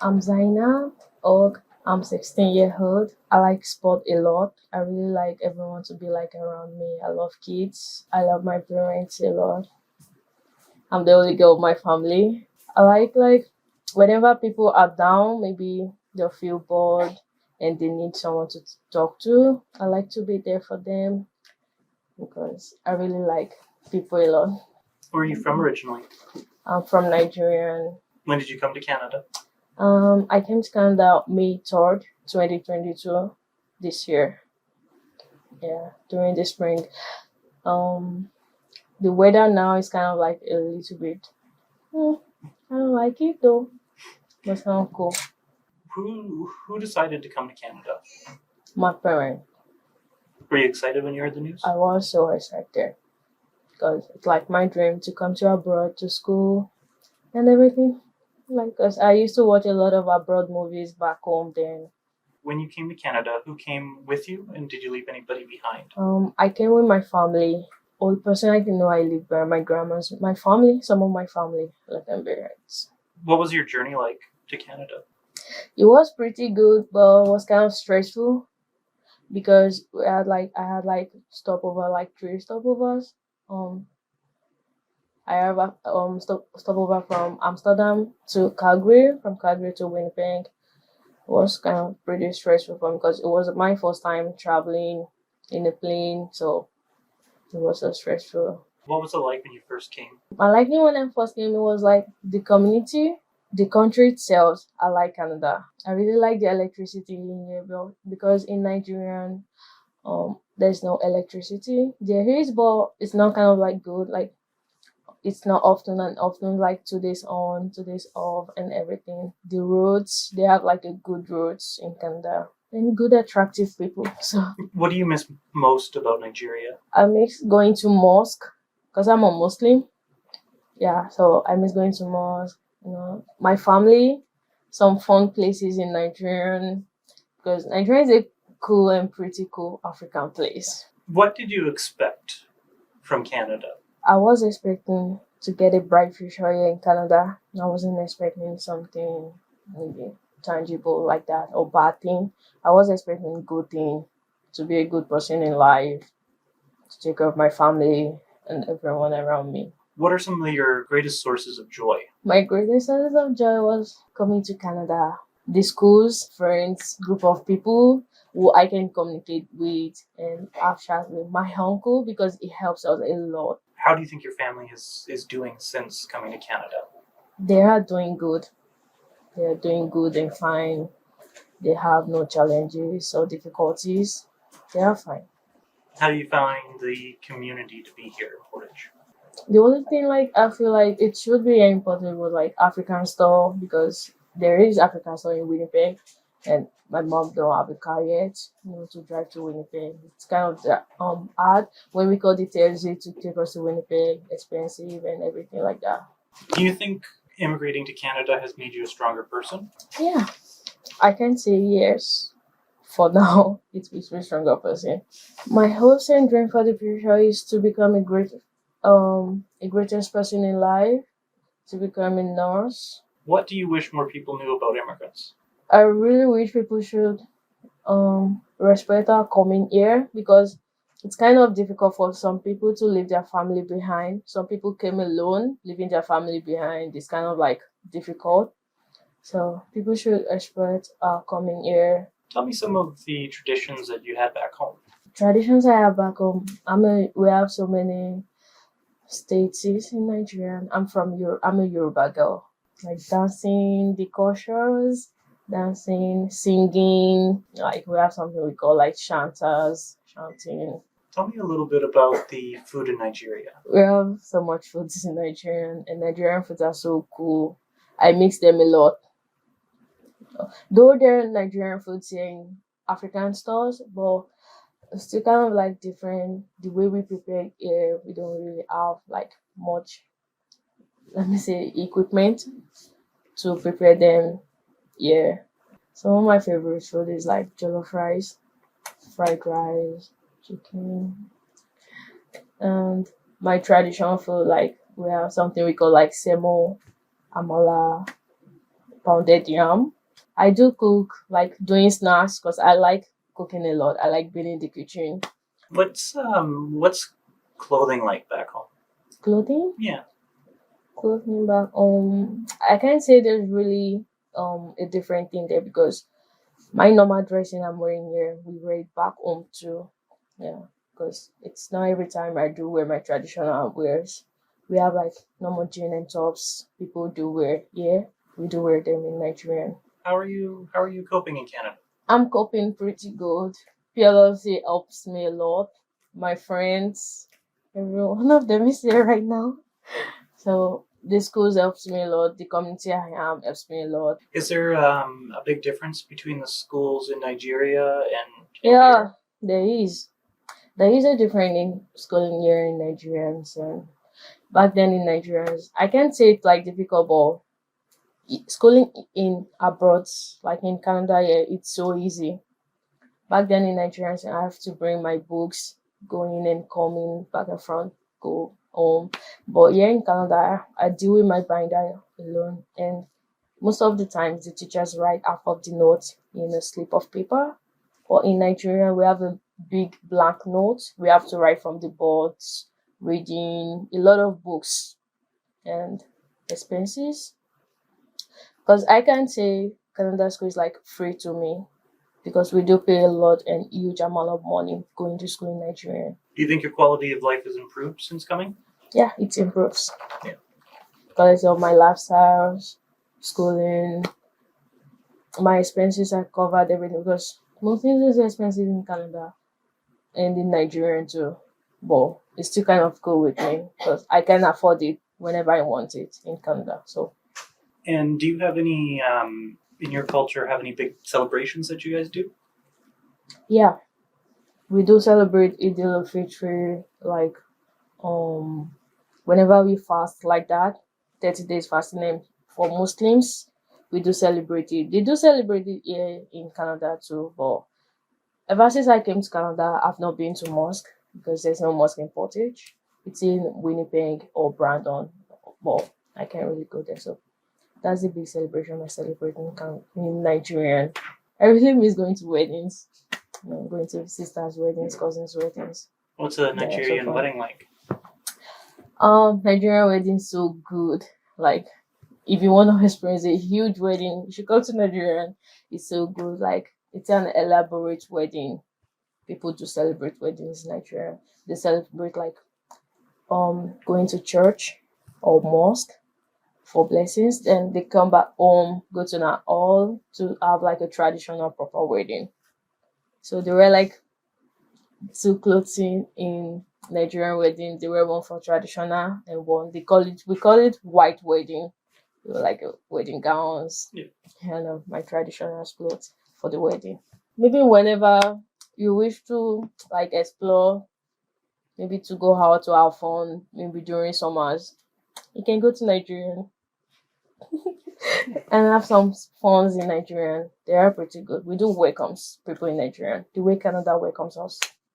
I'm Zainab. I'm 16 years old. I like sport a lot. I really like everyone to be like around me. I love kids. I love my parents a lot. I'm the only girl of my family. I like whenever people are down, maybe they'll feel bored and they need someone to talk to. I like to be there for them because I really like people a lot. Where are you from originally? I'm from Nigeria. When did you come to Canada? I came to Canada May 3rd, 2022, this year. Yeah, during the spring. Um, the weather now is kind of like a little bit. Hmm, I don't like it though, but it's kind of cool. Who decided to come to Canada? My parents, Were you excited when you heard the news? I was so excited because it's like my dream to come to abroad to school and everything. Like, cause I used to watch a lot of abroad movies back home then. When you came to Canada, who came with you, and did you leave anybody behind? I came with my family. All the person I can know I live by my grandma's, my family, some of my family, like them parents. What was your journey like to Canada? It was pretty good, but it was kind of stressful because I had like stopover like three stopovers. Um, I have a stopover from Amsterdam to Calgary, from Calgary to Winnipeg. It was kind of pretty stressful for me because it was my first time traveling in a plane, so it was so stressful. What was it like when you first came? I like it when I first came. It was like the community, the country itself. I like Canada. I really like the electricity in here, bro, because in Nigeria, there's no electricity. There is, but it's not kind of like good. Like it's not often and often like 2 days on, 2 days off, and everything. The roads, they have like a good roads in Canada and good attractive people. So What do you miss most about Nigeria? I miss going to mosque because I'm a Muslim. Yeah, so I miss going to mosque. My family, some fun places in Nigeria because Nigeria is a cool and pretty cool African place. What did you expect from Canada? I was expecting to get a bright future here in Canada. I wasn't expecting something maybe tangible like that or bad thing. I was expecting good thing to be a good person in life, to take care of my family and everyone around me. What are some of your greatest sources of joy? My greatest sense of joy was coming to Canada. The schools, friends, group of people who I can communicate with and have chat with my uncle because it helps us a lot. How do you think your family is doing since coming to Canada? They are doing good. They are doing good and fine. They have no challenges or difficulties. They are fine. How do you find the community to be here in Portage? The only thing like I feel like it should be important with like African store because there is African store in Winnipeg and my mom don't have a car yet, to drive to Winnipeg. It's kind of hard when we call the TLC to take us to Winnipeg, expensive and everything like that. Do you think immigrating to Canada has made you a stronger person? Yeah, I can say yes. For now, it makes me a stronger person. My hopes and dream for the future is to become a greatest person in life, to become a nurse. What do you wish more people knew about immigrants? I really wish people should respect our coming here because it's kind of difficult for some people to leave their family behind. Some people came alone, leaving their family behind. It's kind of like difficult. So people should respect our coming here. Tell me some of the traditions that you had back home. Traditions I have back home. We have so many states in Nigeria. I'm a Yoruba girl. Like dancing, the cultures, dancing, singing. Like we have something we call like shantas, chanting. Tell me a little bit about the food in Nigeria. We have so much foods in Nigeria, and Nigerian foods are so cool. I mix them a lot. Though there are Nigerian foods here in African stores, but it's still kind of like different. The way we prepare here, we don't really have like much, let me say, equipment to prepare them here. Some of my favorite food is like jollof rice, fried rice, chicken, and my traditional food like we have something we call like semo, amala, pounded yam. I do cook, like doing snacks, because I like cooking a lot. I like being in the kitchen. What's clothing like back home? Clothing? Yeah. Clothing back I can't say there's really a different thing there because my normal dressing I'm wearing here, we wear it back home too. Yeah, because it's not every time I do wear my traditional wears. We have like normal jean and tops people do wear here. We do wear them in Nigerian. How are you coping in Canada? I'm coping pretty good. PLC helps me a lot. My friends, everyone, one of them is here right now. So the schools helps me a lot. The community I am helps me a lot. Is there a big difference between the schools in Nigeria and Yeah, here? there is. There is a difference in schooling here in Nigerians and back then in Nigerians. I can't say it's like difficult, but schooling in abroad, like in Canada, yeah, it's so easy. Back then in Nigerians, I have to bring my books, going and coming back and front, go home. But here in Canada, I deal with my binder alone, and most of the times the teachers write half of the notes in a slip of paper. Or in Nigeria, we have a big blank note. We have to write from the boards, reading a lot of books and expenses. Because I can say Canada school is like free to me because we do pay a lot and huge amount of money going to school in Nigeria. Do you think your quality of life has improved since coming? Yeah, it improves. Yeah. Because of my lifestyles, schooling, my expenses are covered everything because most things is expensive in Canada and in Nigeria too. But it's still kind of cool with me because I can afford it whenever I want it in Canada. So And do you have any in your culture have any big celebrations that you guys do? yeah, we do celebrate Eid al-Fitr like um whenever we fast like that, 30 days fasting and for Muslims, we do celebrate it. They do celebrate it here in Canada too, but ever since I came to Canada, I've not been to mosque because there's no mosque in Portage. It's in Winnipeg or Brandon, but I can't really go there. So that's the big celebration I celebrate in Nigeria. I really miss going to weddings, going to sisters' weddings, cousins' weddings. What's a They're so Nigerian fun. wedding like? Nigerian wedding so good. Like if you want to experience a huge wedding, you should go to Nigeria. It's so good. Like it's an elaborate wedding. People do celebrate weddings in Nigeria. They celebrate like going to church or mosque for blessings. Then they come back home, go to an hall to have like a traditional proper wedding. So they wear like two clothing in Nigerian wedding. They wear one for traditional and one we call it white wedding. They wear like wedding gowns Yeah. and my traditional clothes for the wedding. Maybe whenever you wish to like explore, maybe to go out to have fun, maybe during summers, you can go to Nigeria and have some funs in Nigeria. They are pretty good. We do welcomes people in Nigeria. The way Canada welcomes us.